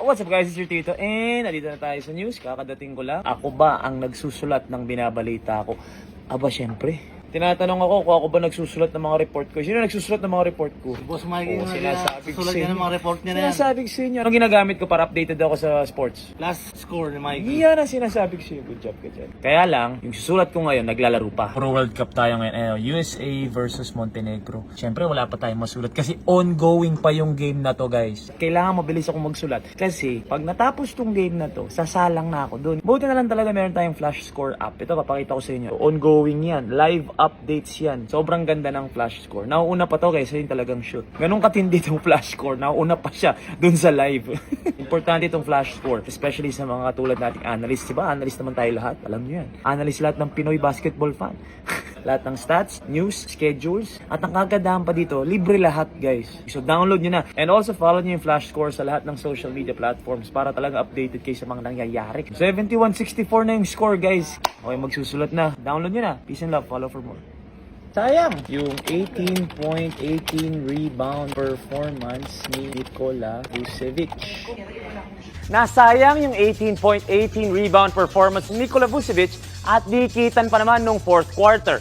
What's up guys, it's your Tito and nandito na tayo sa news. Kakadating ko lang. Ako ba ang nagsusulat ng binabalita ko? Aba syempre. Tinatanong ako kung ako ba nagsusulat ng mga report ko. Sino nagsusulat ng mga report ko? Boss Mikey, Oo, sinasabi ko sulat sa niya inyo. ng mga report niya na yan. Sinasabi ko sa inyo. Anong ginagamit ko para updated ako sa sports? Last score ni Mikey. Yan ang sinasabi ko sa inyo. Good job ka dyan. Kaya lang, yung susulat ko ngayon, naglalaro pa. Pro World Cup tayo ngayon. USA versus Montenegro. Siyempre, wala pa tayong masulat kasi ongoing pa yung game na to, guys. Kailangan mabilis akong magsulat. Kasi, pag natapos tong game na to, sasalang na ako dun. Buti na lang talaga meron tayong flash score app. Ito, papakita ko sa inyo. Ongoing yan. Live updates yan. Sobrang ganda ng flash score. Nauuna pa to, guys. Yun talagang shoot. Ganun katindi tong flash score. Nauuna pa siya dun sa live. Importante itong flash score. Especially sa mga katulad nating analyst. Diba? Analyst naman tayo lahat. Alam nyo yan. Analyst lahat ng Pinoy basketball fan. Lahat ng stats, news, schedules. At ang kagandahan pa dito, libre lahat, guys. So download nyo na. And also follow nyo yung flash score sa lahat ng social media platforms para talaga updated kayo sa mga nangyayari. 71-64 na yung score, guys. Okay, magsusulat na. Download nyo na. Peace and love. Follow for more. Sayang yung 18.18 rebound performance ni Nikola Vucevic. Nasayang yung 18.18 rebound performance ni Nikola Vucevic at dikitan pa naman nung fourth quarter.